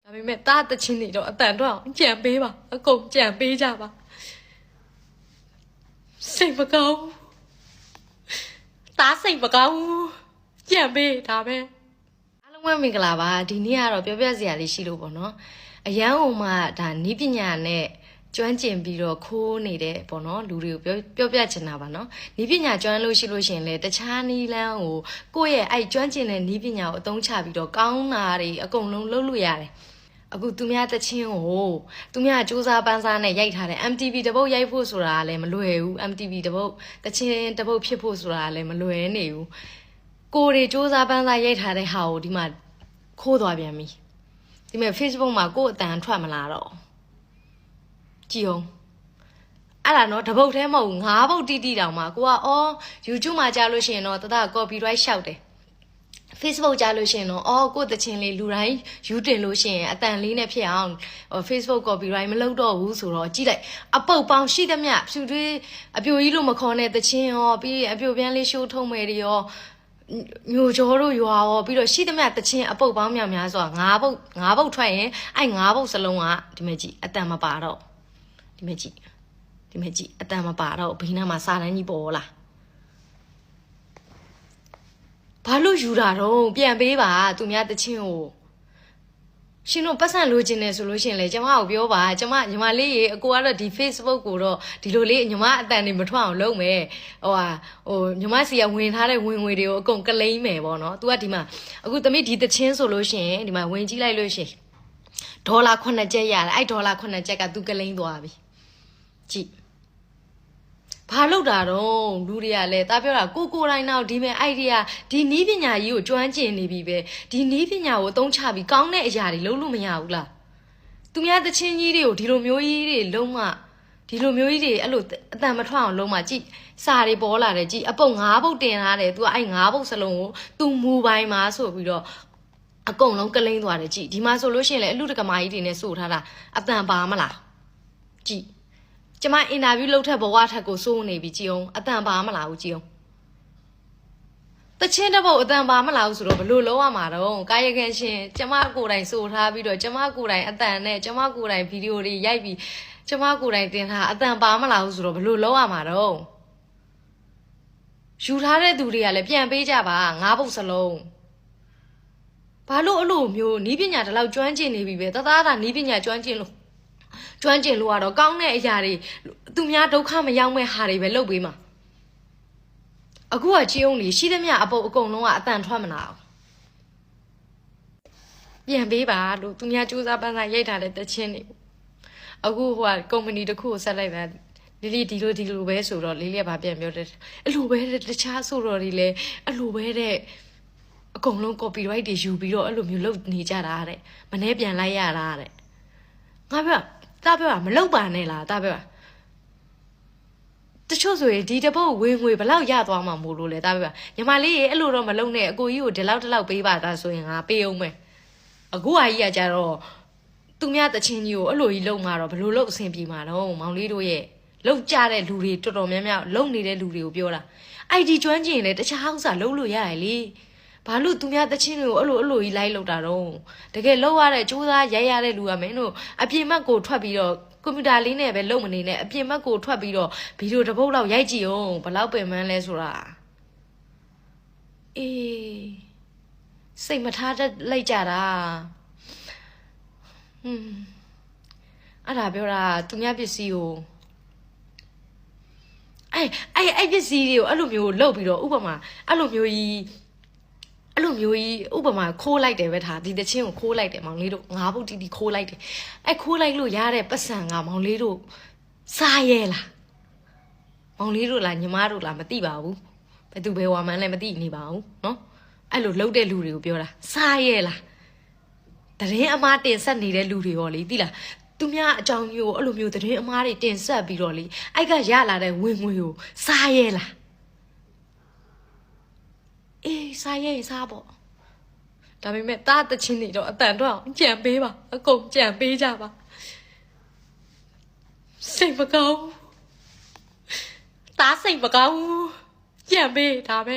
ဒါပေမဲ့တားတချင်းနေတော့အတန်တော့ကြံပေးပါအကုန်ကြံပေးကြပါစိတ်မကောင်းတားစိတ်မကောင်းကြံပေးဒါပဲအားလုံးပဲမင်္ဂလာပါဒီနေ့ကတော့ပြောပြစရာလေးရှိလို့ပေါ့နော်အရန်ဟိုမှာဒါနီးပညာနဲ့ကျွမ်းကျင်ပြီးတော့ခိုးနေတဲ့ပေါ့နော်လူတွေကိုပြောပြချင်တာပါနော်နီးပညာကျွမ်းလို့ရှိလို့ရှင်လေတခြားနီးလန်းကိုကိုယ့်ရဲ့အဲ့ကျွမ်းကျင်တဲ့နီးပညာကိုအသုံးချပြီးတော့ကောင်းတာတွေအကုန်လုံးလုပ်လို့ရတယ်အခုသူများတချင်းကိုသူများစူးစမ်းပန်းစားနဲ့ရိုက်ထားတယ် MTV တပုတ်ရိုက်ဖို့ဆိုတာလည်းမလွယ်ဘူး MTV တပုတ်တချင်းတပုတ်ဖြစ်ဖို့ဆိုတာလည်းမလွယ်နေဘူးကိုတွေစူးစမ်းပန်းစားရိုက်ထားတဲ့ဟာကိုဒီမှာခိုးသွားပြန်ပြီဒီမဲ့ Facebook မှာကို့အတန်ထွက်မလာတော့ကြည့်အောင်အဲ့ဒါနော်တပုတ်ထဲမဟုတ်၅ပုတ်တိတောင်မှာကိုကအော် YouTube မှာကြားလို့ရှိရင်တော့တတ copyright ရှောက်တယ်Facebook ကြားလို့ရှိရင်တော့ကိုယ့်တချင်းလေးလူတိုင်းယူတင်လို့ရှိရင်အတန်လေးနဲ့ဖြစ်အောင် Facebook copyright မလုပ်တော့ဘူးဆိုတော့ကြည့်လိုက်အပုတ်ပေါင်းရှိသမျှဖြူတွေးအပြိုကြီးလို့မခေါ်တဲ့တချင်းရောပြီးအပြိုပြန်လေးရှိုးထုံးမယ်တွေရောမျိုးကျော်တို့ရွာရောပြီးတော့ရှိသမျှတချင်းအပုတ်ပေါင်းများများဆို၅ပုတ်ထွက်ရင်အဲ့၅ပုတ်စလုံးကဒီမဲ့ကြည့်အတန်မပါတော့ဒီမဲ့ကြည့်အတန်မပါတော့ဘေးနားမှာစာတန်းကြီးပေါ်လာဘာလို့ယူတာတော့ပြန်ပေးပါသူများတချင်းကိုရှင်တို့ပတ်စံလိုချင်တယ်ဆိုလို့ရှင်လေကျမကိုပြောပါကျမညီမလေးရေအကိုကတော့ဒီ Facebook ကိုတော့ဒီလိုလေးညီမအတန်နေမထွက်အောင်လုပ်မယ်ညီမစီကဝင်ထားတဲ့ဝင်ငွေတွေကိုအကုန်ကလိမ့်မယ်ပေါ့နော် तू ကဒီမှာအခုသမီးဒီတချင်းဆိုလို့ရှင်ဒီမှာဝင်ကြည့်လိုက်လို့ရှင်ဒေါ်လာ9ကျပ်ရတယ်အဲ့ဒေါ်လာ9ကျပ်က तू ကလိမ့်သွားပြီကြည့်ဘာလို့တာတော့လူတွေကလည်းတာပြောတာကိုတိုင်းတော့ဒီမဲ့ idea ဒီနီးပညာကြီးကိုကျွမ်းကျင်နေပြီပဲဒီနီးပညာကိုအသုံးချပြီးကောင်းတဲ့အရာတွေလုပ်လို့မရဘူးလားသူများတချင်းကြီးတွေကိုဒီလိုမျိုးကြီးတွေလုံးဝဒီလိုမျိုးကြီးတွေအဲ့လိုအတန်မထွက်အောင်လုံးဝကြည့်စာတွေပေါ်လာတယ်ကြည့်အပုတ်၅ပုတ်တင်ထားတယ် तू အဲ့၅ပုတ်စလုံးကို तू မူပိုင်မှာဆိုပြီးတော့အကုန်လုံးကလိမ့်သွားတယ်ကြည့်ဒီမှာဆိုလို့ရှိရင်လည်းအလူတကမာကြီးတွေနဲ့စိုးထားတာအတန်ပါမလားကြည့်ကျမအင်တာဗျူးလုပ်ထက်ဘဝထက်ကိုစိုးနေပြီကြည်အောင်အတန်ပါမလားဘူးကြည်အောင်တချင်းတစ်ပုတ်အတန်ပါမလားဘူးဆိုတော့ဘလို့လုံးဝမှာတော့ကာယကံရှင်ကျမကိုယ်တိုင်စိုးထားပြီးတော့ကျမကိုယ်တိုင်အတန်နဲ့ကျမကိုယ်တိုင်ဗီဒီယိုတွေရိုက်ပြီးကျမကိုယ်တိုင်တင်ထားအတန်ပါမလားဘူးဆိုတော့ဘလို့လုံးဝမှာတော့ယူထားတဲ့သူတွေကလည်းပြန်ပေးကြပါ၅ပုတ်စလုံးဘာလို့အဲ့လိုမျိုးနီးပညာတလောက်ကျွမ်းကျင်နေပြီပဲတသားတာနီးပညာကျွမ်းကျင်လို့ကတော့ကောင်းတဲ့အရာတွေသူများဒုက္ခမရောက်မဲ့ဟာတွေပဲလုပ်ပေးမှာအခုကကြေးုံလေးရှိသမျှအပုတ်အကုန်လုံးကအတန်ထွက်မလာအောင်ပြန်ပေးပါလို့သူများစူးစမ်းပန်းစားရိုက်ထားတဲ့တချင်းတွေအခုဟိုကကုမ္ပဏီတစ်ခုကိုဆက်လိုက်တာလေးဒီလိုပဲဆိုတော့လေးလေးကပြန်ပြောတယ်အဲ့လိုပဲတခြားဆိုတော့ဒီလေအဲ့လိုပဲတဲ့အကုန်လုံး copyright တွေယူပြီးတော့အဲ့လိုမျိုးလုပ်နေကြတာတဲ့မနေ့ပြန်လိုက်ရတာတဲ့ငါပြောတာပြောတာမလောက်ပါနဲ့လားတာပြောတာတချို့ဆိုရင်ဒီတပုတ်ဝင်ငွေဘလောက်ရသွားမှာမို့လို့လဲတာပြောညီမလေးရေအဲ့လိုတော့မလုံနဲ့အကိုကြီးကိုဒီလောက်ပေးပါသားဆိုရင်ငါပေးအောင်မယ်အခုအကြီးကကြတော့သူများတချင်းကြီးကိုအဲ့လိုကြီးလုံမှာတော့ဘလို့လို့အဆင်ပြေမှာတော့မောင်လေးတို့ရဲ့လုံကြတဲ့လူတွေတော်တော်များများလုံနေတဲ့လူတွေကိုပြောတာ ID ကျွမ်းကျင်လေတခြားဥစ္စာလုံလို့ရတယ်လေဘာလို့သူများတချင်းတွေကိုအဲ့လိုကြီးလိုက်လောက်တာတော့တကယ်လောက်ရတဲ့စူးစမ်းရိုက်ရတဲ့လူကမင်းတို့အပြင်ဘက်ကိုထွက်ပြီးတော့ကွန်ပျူတာလေးနဲ့ပဲလုံမနေနဲ့အပြင်ဘက်ကိုထွက်ပြီးတော့ဗီဒီယိုတစ်ပုတ်လောက်ရိုက်ကြည့်အောင်ဘလောက်ပင်မန်းလဲဆိုတာအေးစိတ်မထားတတ်လိုက်ကြတာအဲ့ဒါပြောတာသူများပစ္စည်းကိုအဲ့ပစ္စည်းတွေကိုအဲ့လိုမျိုးလုပ်ပြီးတော့ဥပမာအဲ့လိုမျိုးကြီးဥပမာခိုးလိုက်တယ်ပဲထားဒီတချင်းကိုခိုးလိုက်တယ်မောင်လေးတို့၅ပုတ်တီခိုးလိုက်တယ်အဲ့ခိုးလိုက်လို့ရတဲ့ပတ်စံကမောင်လေးတို့စားရဲလားမောင်လေးတို့လားညီမတို့လားမသိပါဘူးဘယ်သူဘယ်ဝါမှန်းလည်းမသိနေပါဘူးเนาะအဲ့လိုလှုပ်တဲ့လူတွေကိုပြောတာစားရဲလားတရင်အမားတင်ဆက်နေတဲ့လူတွေရောလေသိလားသူများအကြောင်းမျိုးအဲ့လိုမျိုးတရင်အမားတွေတင်ဆက်ပြီးတော့လေအဲ့ကရလာတဲ့ဝင်ငွေကိုစားရဲလားအေးစားရဲစားပေါ့ဒါပေမဲ့တားတချင်းနေတော့အတန်တော့ကြံပေးပါအကုန်ကြံပေးကြပါစိတ်မကောင်းတားစိတ်မကောင်းကြံပေးဒါပဲ